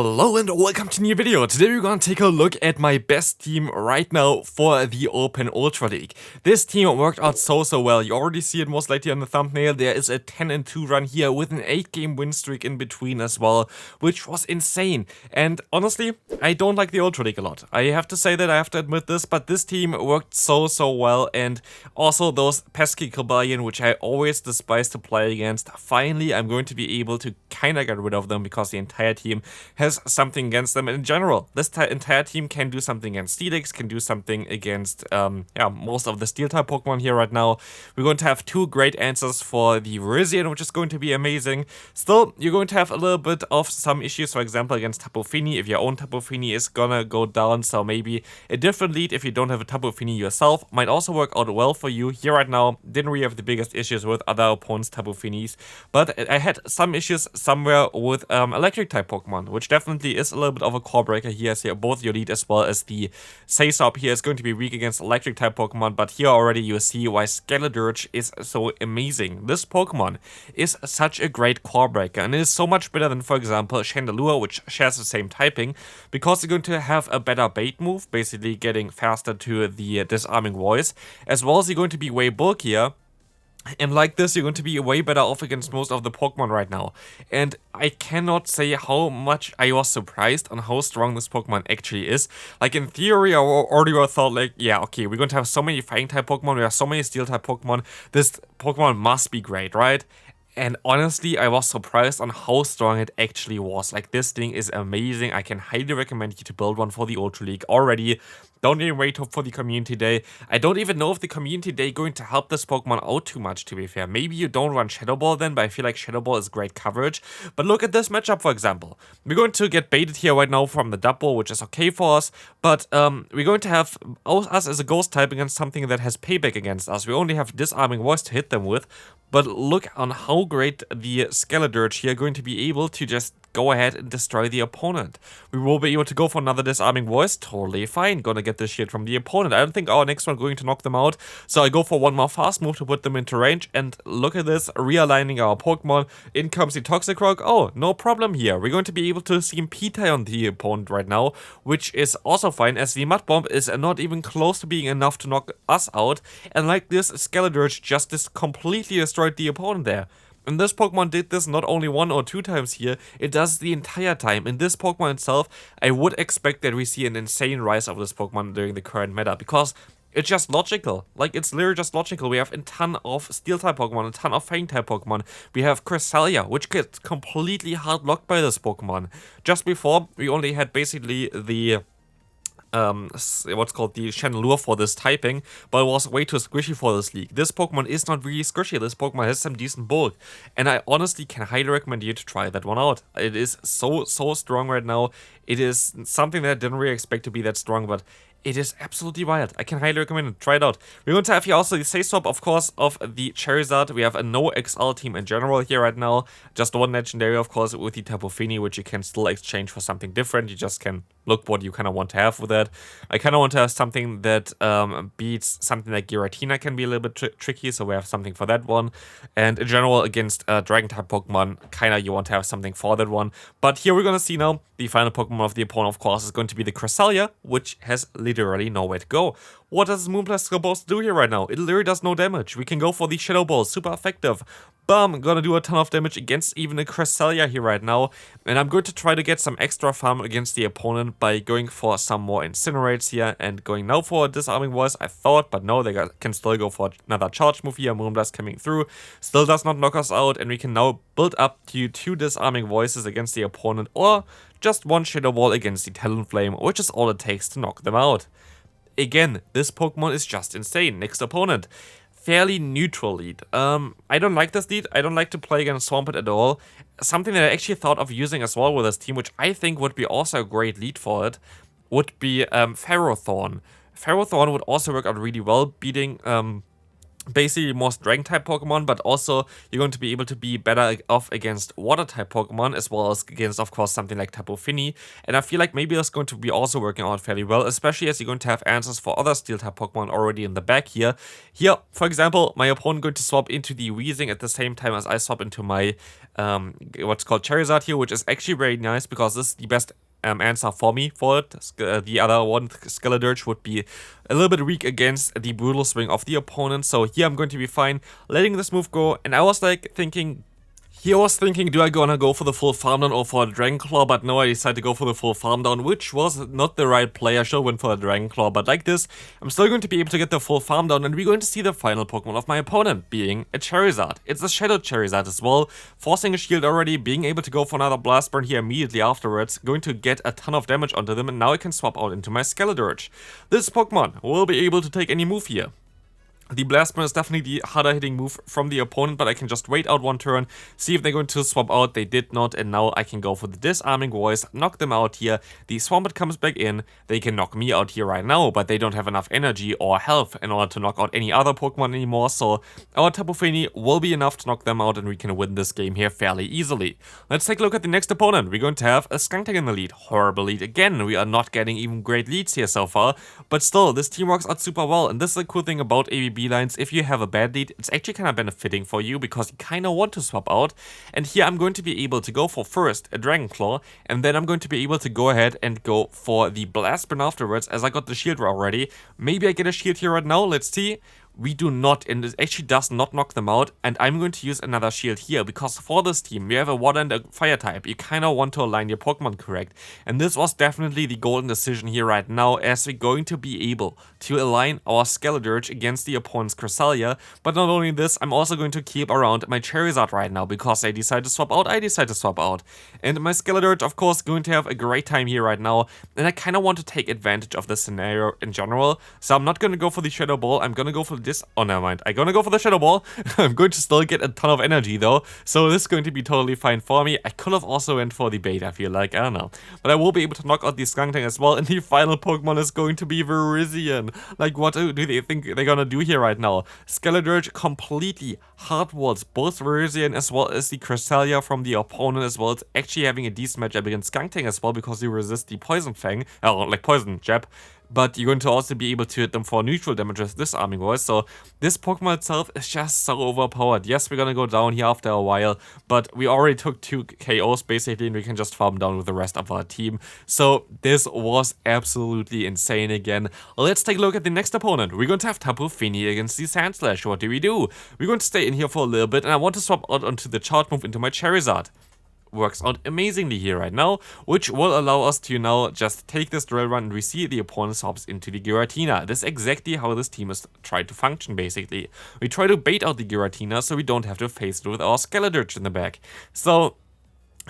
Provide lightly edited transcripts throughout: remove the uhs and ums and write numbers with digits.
Hello and welcome to a new video. Today we're gonna take a look at my best team right now for the Open Ultra League. This team worked out so well. You already see it most likely on the thumbnail. There is a 10-2 run here with an 8-game win streak in between as well, which was insane. And honestly, I don't like the Ultra League a lot. I have to say that, I have to admit this, but this team worked so well. And also those pesky Kaiwei, which I always despise to play against. Finally, I'm going to be able to kinda get rid of them because the entire team has something against them. In general, this entire team can do something against Steelix, can do something against most of the Steel-type Pokemon here right now. We're going to have two great answers for the MEWeedle, which is going to be amazing. Still, you're going to have a little bit of some issues, for example, against Tapu Fini. If your own Tapu Fini is gonna go down, so maybe a different lead if you don't have a Tapu Fini yourself might also work out well for you. Here right now, didn't really have the biggest issues with other opponents' Tapu Finis, but I had some issues somewhere with electric-type Pokemon, which definitely is a little bit of a core breaker here, as both your lead as well as the Saisop here is going to be weak against electric type Pokemon, but here already you see why Skeledirge is so amazing. This Pokemon is such a great core breaker, and it is so much better than, for example, Chandelure, which shares the same typing, because you're going to have a better bait move, basically getting faster to the disarming voice, as well as you're going to be way bulkier. And like this, you're going to be way better off against most of the Pokemon right now. And I cannot say how much I was surprised on how strong this Pokemon actually is. Like, in theory, I already thought, like, yeah, okay, we're going to have so many Fighting-type Pokemon, we have so many Steel-type Pokemon, this Pokemon must be great, right? And honestly, I was surprised on how strong it actually was. Like, this thing is amazing. I can highly recommend you to build one for the Ultra League already. Don't even wait for the Community Day. I don't even know if the Community Day is going to help this Pokemon out too much, to be fair. Maybe you don't run Shadow Ball then, but I feel like Shadow Ball is great coverage. But look at this matchup, for example. We're going to get baited here right now from the double, which is okay for us. But we're going to have us as a Ghost type against something that has payback against us. We only have Disarming Voice to hit them with. But look on how great the Skeledirge here are going to be able to just go ahead and destroy the opponent. We will be able to go for another Disarming Voice, totally fine. Gonna get this shit from the opponent. I don't think our next one going to knock them out, so I go for one more fast move to put them into range, and look at this, realigning our Pokemon. In comes the Toxicroak. Oh, no problem here. We're going to be able to see P-tie on the opponent right now, which is also fine, as the Mud Bomb is not even close to being enough to knock us out, and like this, Skeledirge just completely destroyed the opponent there. And this Pokemon did this not only 1 or 2 times here, it does the entire time. In this Pokemon itself, I would expect that we see an insane rise of this Pokemon during the current meta, because it's just logical. Like, it's literally just logical. We have a ton of Steel-type Pokemon, a ton of Fang-type Pokemon. We have Cresselia, which gets completely hard-locked by this Pokemon. Just before, we only had basically the what's called the Chandelure for this typing, but it was way too squishy for this league. This Pokemon is not really squishy. This Pokemon has some decent bulk, and I honestly can highly recommend you to try that one out. It is so strong right now. It is something that I didn't really expect to be that strong, but it is absolutely wild. I can highly recommend it. Try it out. We're going to have here also the Saisop, of course, of the Charizard. We have a no XL team in general here right now. Just one legendary, of course, with the Tapu Fini, which you can still exchange for something different. You just can look what you kind of want to have with that. I kind of want to have something that beats something like Giratina, can be a little bit tricky, so we have something for that one. And in general, against Dragon-type Pokemon, kind of you want to have something for that one. But here we're going to see now the final Pokemon of the opponent, of course, is going to be the Cresselia, which has literally nowhere to go. What does Moonblast supposed to do here right now? It literally does no damage. We can go for the Shadow Ball, super effective. Bam, gonna do a ton of damage against even a Cresselia here right now. And I'm going to try to get some extra farm against the opponent by going for some more Incinerates here and going now for a Disarming Voice, I thought, but no, they can still go for another charge move here. Moonblast coming through, still does not knock us out, and we can now build up to 2 Disarming Voices against the opponent, or just 1 Shadow Ball against the Talonflame, which is all it takes to knock them out. Again, this Pokemon is just insane. Next opponent, fairly neutral lead. I don't like this lead. I don't like to play against Swampert at all. Something that I actually thought of using as well with this team, which I think would be also a great lead for it, would be Ferrothorn. Ferrothorn would also work out really well, beating basically more strength type Pokemon, but also you're going to be able to be better off against water type Pokemon, as well as against, of course, something like Tapu Fini. And I feel like maybe that's going to be also working out fairly well, especially as you're going to have answers for other steel type Pokemon already in the back here. Here, for example, my opponent going to swap into the Weezing at the same time as I swap into my what's called Charizard here, which is actually very nice because this is the best answer for me for it. The other one, Skeledirge, would be a little bit weak against the brutal swing of the opponent. So here I'm going to be fine letting this move go. And I was like thinking, do I gonna go for the full farm down or for a Dragon Claw? But no, I decided to go for the full farm down, which was not the right play. I should went for a Dragon Claw, but like this, I'm still going to be able to get the full farm down, and we're going to see the final Pokemon of my opponent being a Charizard. It's a Shadow Charizard as well, forcing a shield already, being able to go for another Blast Burn here immediately afterwards, going to get a ton of damage onto them, and now I can swap out into my Skeledirge. This Pokemon will be able to take any move here. The Blast Burn is definitely the harder hitting move from the opponent, but I can just wait out one turn, see if they're going to swap out. They did not, and now I can go for the Disarming Voice, knock them out here. The Swampert comes back in. They can knock me out here right now, but they don't have enough energy or health in order to knock out any other Pokemon anymore, so our Tapu Fini will be enough to knock them out, and we can win this game here fairly easily. Let's take a look at the next opponent. We're going to have a Skuntank in the lead. Horrible lead again. We are not getting even great leads here so far, but still, this team works out super well, and this is the cool thing about ABB lines. If you have a bad lead, it's actually kind of benefiting for you because you kind of want to swap out. And here I'm going to be able to go for first a Dragon Claw, and then I'm going to be able to go ahead and go for the Blast Burn afterwards, as I got the shield already. Maybe I get a shield here right now. Let's see. We do not, and it actually does not knock them out, and I'm going to use another shield here, because for this team, we have a water and a fire type. You kind of want to align your Pokemon correct, and this was definitely the golden decision here right now, as we're going to be able to align our Skeledirge against the opponent's Cresselia. But not only this, I'm also going to keep around my Charizard right now, because they decide to swap out, I decide to swap out. And my Skeledirge, of course, going to have a great time here right now, and I kind of want to take advantage of the scenario in general, so I'm not going to go for the Shadow Ball, I'm going to go for this. Oh, never mind. I'm gonna go for the Shadow Ball. I'm going to still get a ton of energy though, so this is going to be totally fine for me. I could have also went for the bait, I feel like, I don't know. But I will be able to knock out the Skuntank as well, and the final Pokemon is going to be Virizion. Like, what do they think they're gonna do here right now? Skeledirge completely hardwalls both Virizion as well as the Cresselia from the opponent as well. It's actually having a decent matchup against Skuntank as well, because you resist the Poison Fang, like Poison Jab. But you're going to also be able to hit them for neutral damage with Disarming Voice. So this Pokemon itself is just so overpowered. Yes, we're gonna go down here after a while, but we already took 2 KOs basically, and we can just farm down with the rest of our team. So this was absolutely insane again. Let's take a look at the next opponent. We're going to have Tapu Fini against the Sandslash. What do? We're going to stay in here for a little bit, and I want to swap out onto the charge move into my Charizard. Works out amazingly here right now, which will allow us to now just take this drill run, and we see the opponent swaps into the Giratina. This is exactly how this team is tried to function basically. We try to bait out the Giratina so we don't have to face it with our Skeledirge in the back. So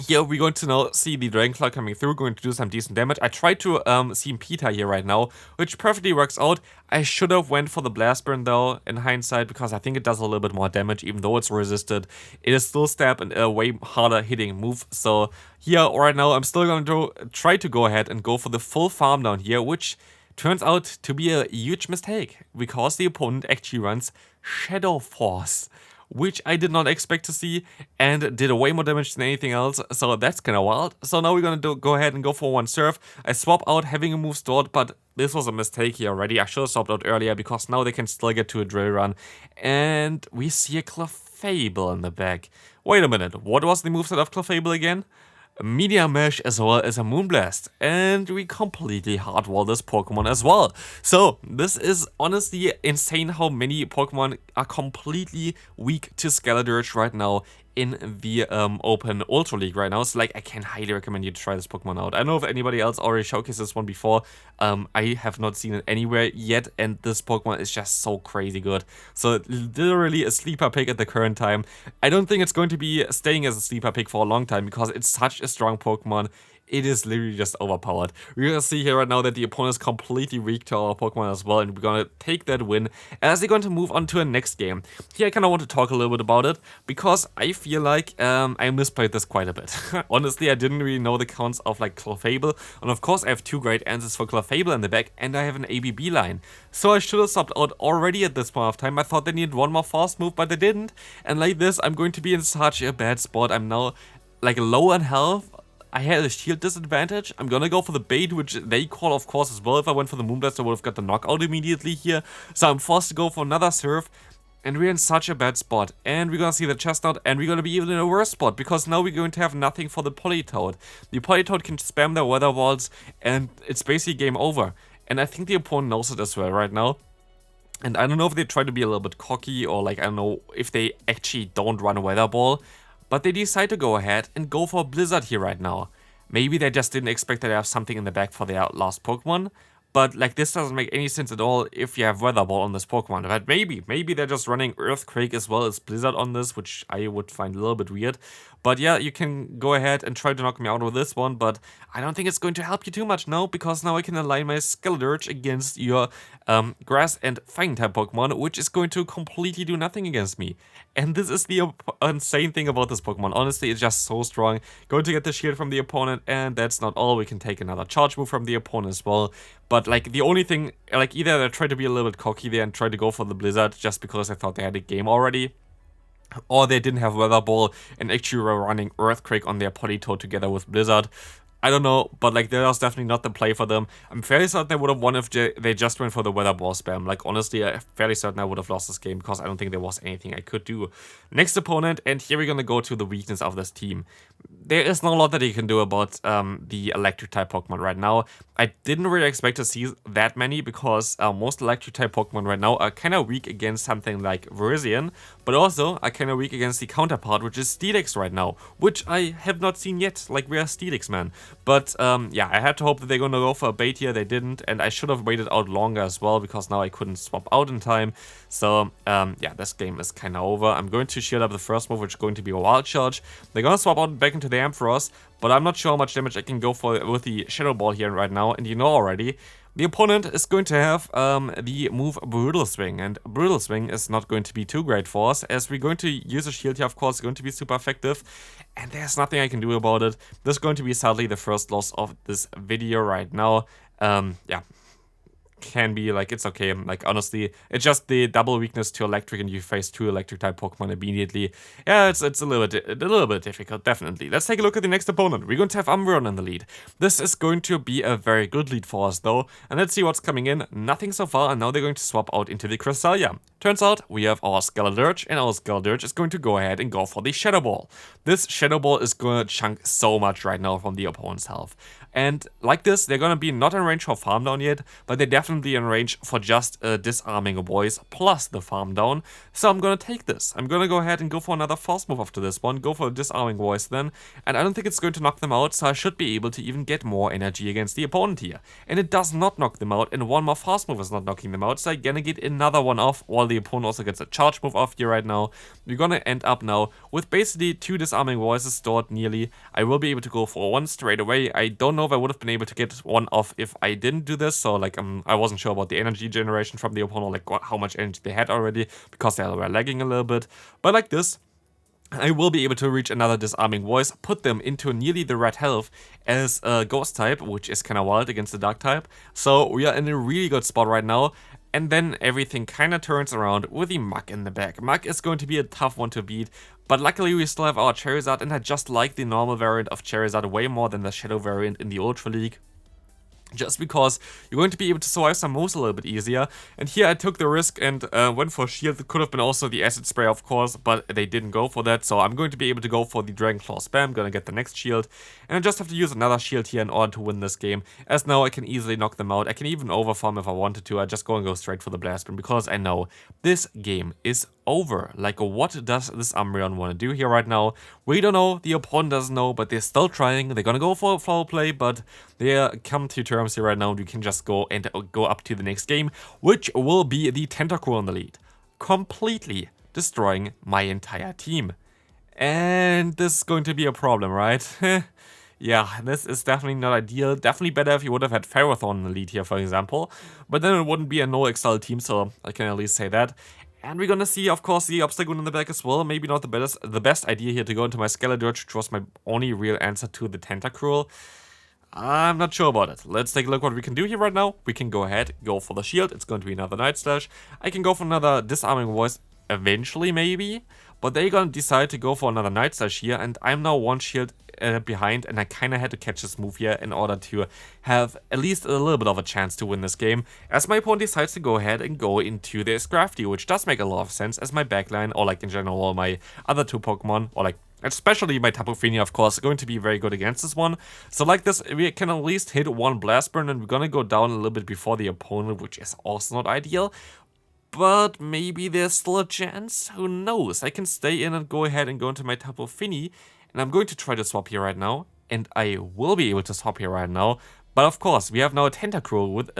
here we're going to now see the Dragon Claw coming through, going to do some decent damage. I tried to see Peter here right now, which perfectly works out. I should have went for the Blast Burn though, in hindsight, because I think it does a little bit more damage, even though it's resisted. It is still stab and a way harder hitting move. So here right now I'm still going to try to go ahead and go for the full farm down here, which turns out to be a huge mistake, because the opponent actually runs Shadow Force, which I did not expect to see, and did way more damage than anything else, so that's kinda wild. So now we're gonna go ahead and go for one Surf. I swap out having a move stored, but this was a mistake here already. I should have swapped out earlier, because now they can still get to a Drill Run. And we see a Clefable in the back. Wait a minute, what was the moveset of Clefable again? Media Mesh as well as a Moonblast, and we completely hardwall this Pokemon as well. So this is honestly insane how many Pokemon are completely weak to Skeledirge right now in the Open Ultra League right now. So like, I can highly recommend you to try this Pokemon out. I don't know if anybody else already showcased this one before. I have not seen it anywhere yet, and this Pokemon is just so crazy good. So literally a sleeper pick at the current time. I don't think it's going to be staying as a sleeper pick for a long time, because it's such a strong Pokemon. it is literally just overpowered. We're gonna see here right now that the opponent is completely weak to our Pokemon as well, and we're gonna take that win as they're going to move on to a next game. Here I kind of want to talk a little bit about it, because I feel like I misplayed this quite a bit. Honestly, I didn't really know the counts of like Clefable, and of course I have 2 great answers for Clefable in the back, and I have an ABB line. So I should have stopped out already at this point of time. I thought they needed one more fast move, but they didn't, and like this, I'm going to be in such a bad spot. I'm now like low on health. I had a shield disadvantage. I'm gonna go for the bait, which they call of course as well. If I went for the Moonblast, I would have got the knockout immediately here. So I'm forced to go for another surf. And we're in such a bad spot. And we're gonna see the Chestnut, and we're gonna be even in a worse spot, because now we're going to have nothing for the Politoed. The Politoed can spam their weather walls, and it's basically game over. And I think the opponent knows it as well right now. And I don't know if they try to be a little bit cocky, or like, I don't know if they actually don't run a weather ball. But they decide to go ahead and go for Blizzard here right now. Maybe they just didn't expect that they have something in the back for their last Pokemon. But like, this doesn't make any sense at all if you have Weather Ball on this Pokemon. But maybe they're just running Earthquake as well as Blizzard on this, which I would find a little bit weird. But yeah, you can go ahead and try to knock me out with this one, but I don't think it's going to help you too much now, because now I can align my Skeledirge against your Grass and Fang type Pokemon, which is going to completely do nothing against me. And this is the insane thing about this Pokemon. Honestly, it's just so strong. Going to get the shield from the opponent, and that's not all. We can take another charge move from the opponent as well. But like, the only thing, like, either they tried to be a little bit cocky there and tried to go for the Blizzard just because I thought they had a game already, or they didn't have Weather Ball and actually were running Earthquake on their Politoed together with Blizzard. I don't know, but like, that was definitely not the play for them. I'm fairly certain they would have won if they just went for the Weather Ball spam. Like, honestly, I'm fairly certain I would have lost this game, because I don't think there was anything I could do. Next opponent, and here we're gonna go to the weakness of this team. There is not a lot that you can do about the electric type Pokemon right now. I didn't really expect to see that many, because most electric type Pokemon right now are kind of weak against something like Virizion, but also are kind of weak against the counterpart, which is Steelix right now, which I have not seen yet. Like, we are Steelix, man. But yeah, I had to hope that they're gonna go for a bait here. They didn't, and I should have waited out longer as well, because now I couldn't swap out in time. So yeah, this game is kind of over. I'm going to shield up the first move, which is going to be a Wild Charge. They're gonna swap out back into the Ampharos, but I'm not sure how much damage I can go for with the Shadow Ball here right now. And you know already, the opponent is going to have the move Brutal Swing, and Brutal Swing is not going to be too great for us, as we're going to use a shield here, of course. It's going to be super effective, and there's nothing I can do about it. This is going to be sadly the first loss of this video right now. Yeah. Can be like, it's okay. Like, honestly, it's just the double weakness to electric, and you face 2 electric type Pokemon immediately. Yeah, it's a little bit difficult, definitely. Let's take a look at the next opponent. We're going to have Umbreon in the lead. This is going to be a very good lead for us though, and let's see what's coming in. Nothing so far, and now they're going to swap out into the Cresselia. Turns out we have our Skeledirge, and our Skeledirge is going to go ahead and go for the Shadow Ball. This Shadow Ball is going to chunk so much right now from the opponent's health. And like this, they're going to be not in range for Farm Down yet, but they're definitely in range for just disarming a voice plus the Farm Down. So I'm going to take this. I'm going to go ahead and go for another fast move after this one, go for a disarming voice then, and I don't think it's going to knock them out, so I should be able to even get more energy against the opponent here. And it does not knock them out, and one more fast move is not knocking them out, so I'm going to get another one off, while the opponent also gets a charge move off here right now. We're going to end up now with basically 2 disarming voices stored nearly. I will be able to go for one straight away. I don't know if I would have been able to get one off if I didn't do this, so like I wasn't sure about the energy generation from the opponent, like how much energy they had already, because they were lagging a little bit. But like this, I will be able to reach another disarming voice, put them into nearly the red health as a ghost type, which is kind of wild against the dark type. So we are in a really good spot right now. And then everything kind of turns around with the Muk in the back. Muk is going to be a tough one to beat, but luckily we still have our Charizard, and I just like the normal variant of Charizard way more than the Shadow variant in the Ultra League. Just because you're going to be able to survive some moves a little bit easier. And here I took the risk and went for shield. It could have been also the acid spray, of course, but they didn't go for that. So I'm going to be able to go for the Dragon Claw spam, gonna get the next shield. And I just have to use another shield here in order to win this game, as now I can easily knock them out. I can even overfarm if I wanted to. I just go straight for the Blast Beam, because I know this game is over. Like, what does this Umbreon want to do here right now? We don't know, the opponent doesn't know, but they're still trying. They're gonna go for a foul play, but they come to terms here right now. We can just go up to the next game, which will be the Tentacool in the lead, completely destroying my entire team. And this is going to be a problem, right? Yeah, this is definitely not ideal. Definitely better if you would have had Ferrothorn in the lead here, for example. But then it wouldn't be a no Excel team, so I can at least say that. And we're gonna see, of course, the Obstagoon in the back as well. Maybe not the best idea here to go into my Skeledirge, which was my only real answer to the Tentacruel. I'm not sure about it. Let's take a look what we can do here right now. We can go ahead, go for the shield. It's going to be another Night Slash. I can go for another Disarming Voice eventually, maybe. But they're gonna decide to go for another Night Slash here. And I'm now one shield behind. And I kind of had to catch this move here in order to have at least a little bit of a chance to win this game. As my opponent decides to go ahead and go into their Scrafty, which does make a lot of sense as my backline, or like in general, all my other two Pokemon, or like especially my Tapu Fini, of course, going to be very good against this one. So like this, we can at least hit one Blast Burn, and we're gonna go down a little bit before the opponent, which is also not ideal. But maybe there's still a chance? Who knows? I can stay in and go ahead and go into my Tapu Fini, and I'm going to try to swap here right now, and I will be able to swap here right now. But of course, we have now a Tentacruel with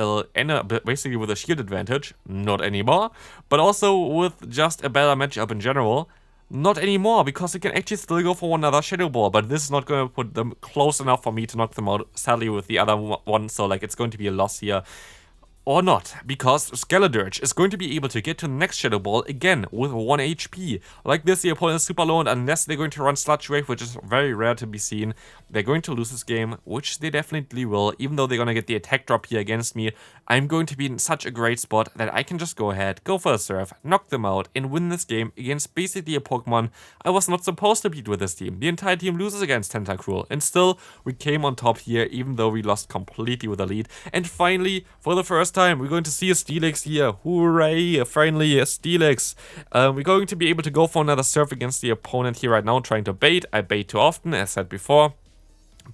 basically with a shield advantage, not anymore, but also with just a better matchup in general. Not anymore, because they can actually still go for another Shadow Ball, but this is not going to put them close enough for me to knock them out, sadly, with the other one, so like it's going to be a loss here. Or not, because Skeledirge is going to be able to get to the next Shadow Ball again with 1 HP. Like this, the opponent is super low, and unless they're going to run Sludge Wave, which is very rare to be seen, they're going to lose this game, which they definitely will. Even though they're going to get the attack drop here against me, I'm going to be in such a great spot that I can just go ahead, go for a Surf, knock them out, and win this game against basically a Pokemon I was not supposed to beat with this team. The entire team loses against Tentacruel, and still, we came on top here, even though we lost completely with the lead. And finally, for the first time, we're going to see a Steelix here. Hooray! Finally, a Steelix. We're going to be able to go for another Surf against the opponent here right now, trying to bait. I bait too often, as said before.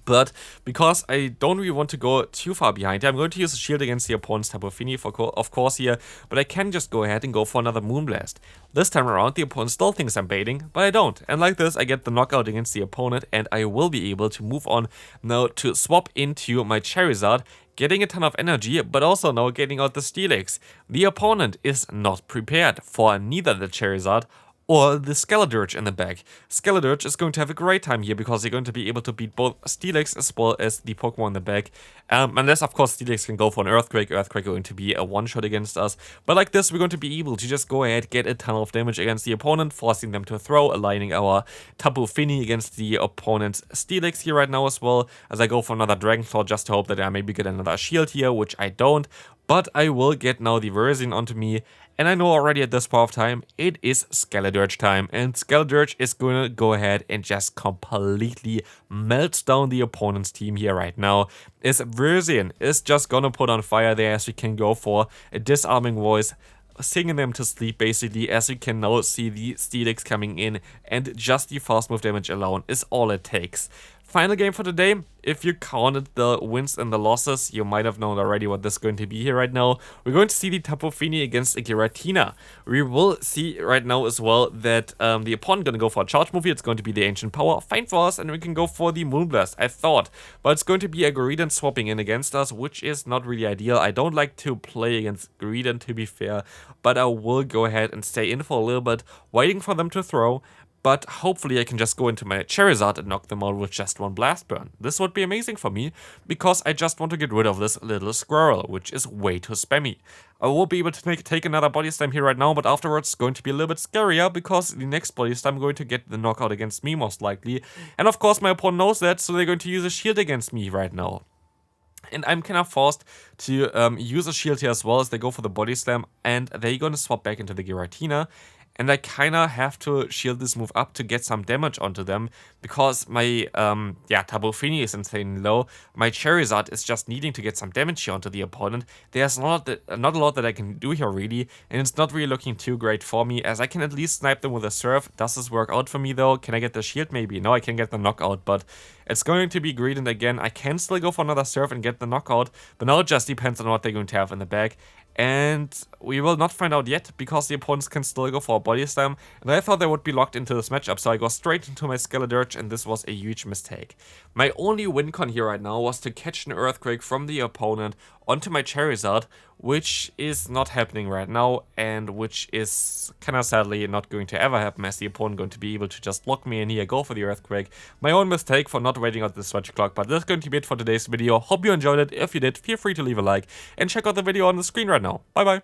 But because I don't really want to go too far behind here, I'm going to use a shield against the opponent's Tapu Fini, of course here, but I can just go ahead and go for another Moonblast. This time around, the opponent still thinks I'm baiting, but I don't. And like this, I get the knockout against the opponent, and I will be able to move on now to swap into my Charizard, getting a ton of energy, but also now getting out the Steelix. The opponent is not prepared for neither the Charizard or the Skeledirge in the back. Skeledirge is going to have a great time here because you're going to be able to beat both Steelix as well as the Pokemon in the back. Unless, of course, Steelix can go for an Earthquake. Earthquake going to be a one-shot against us. But like this, we're going to be able to just go ahead, get a ton of damage against the opponent, forcing them to throw, aligning our Tapu Fini against the opponent's Steelix here right now as well, as I go for another Dragon Claw just to hope that I maybe get another shield here, which I don't. But I will get now the Version onto me, and I know already at this point of time, it is Skeledirge time, and Skeledirge is going to go ahead and just completely melt down the opponent's team here right now, as Version is just gonna put on fire there, as we can go for a Disarming Voice, singing them to sleep basically, as we can now see the Steelix coming in, and just the fast move damage alone is all it takes. Final game for today. If you counted the wins and the losses, you might have known already what this is going to be here right now. We're going to see the Tapu Fini against a Giratina. We will see right now as well that the opponent going to go for a charge move here. It's going to be the Ancient Power. Fine for us, and we can go for the Moonblast, I thought. But it's going to be a Greedent swapping in against us, which is not really ideal. I don't like to play against Greedent, to be fair, but I will go ahead and stay in for a little bit, waiting for them to throw. But hopefully I can just go into my Charizard and knock them out with just one Blast Burn. This would be amazing for me, because I just want to get rid of this little squirrel, which is way too spammy. I will be able to take another Body Slam here right now, but afterwards it's going to be a little bit scarier, because the next Body Slam I'm going to get the knockout against me most likely. And of course my opponent knows that, so they're going to use a shield against me right now. And I'm kind of forced to use a shield here as well, as they go for the Body Slam, and they're going to swap back into the Giratina. And I kind of have to shield this move up to get some damage onto them, because my, Tapu Fini is insanely low. My Charizard is just needing to get some damage here onto the opponent. There's not a lot that I can do here really, and it's not really looking too great for me, as I can at least snipe them with a Surf. Does this work out for me though? Can I get the shield maybe? No, I can get the knockout, but it's going to be Greedent again. I can still go for another Surf and get the knockout, but now it just depends on what they're going to have in the bag. And we will not find out yet, because the opponents can still go for Body Slam, and I thought they would be locked into this matchup, so I go straight into my Skeledirge, and this was a huge mistake. My only win con here right now was to catch an Earthquake from the opponent onto my Charizard, which is not happening right now, and which is kinda sadly not going to ever happen, as the opponent going to be able to just lock me in here, go for the Earthquake. My own mistake for not waiting out the switch clock, but that's going to be it for today's video. Hope you enjoyed it. If you did, feel free to leave a like, and check out the video on the screen right now. Bye bye!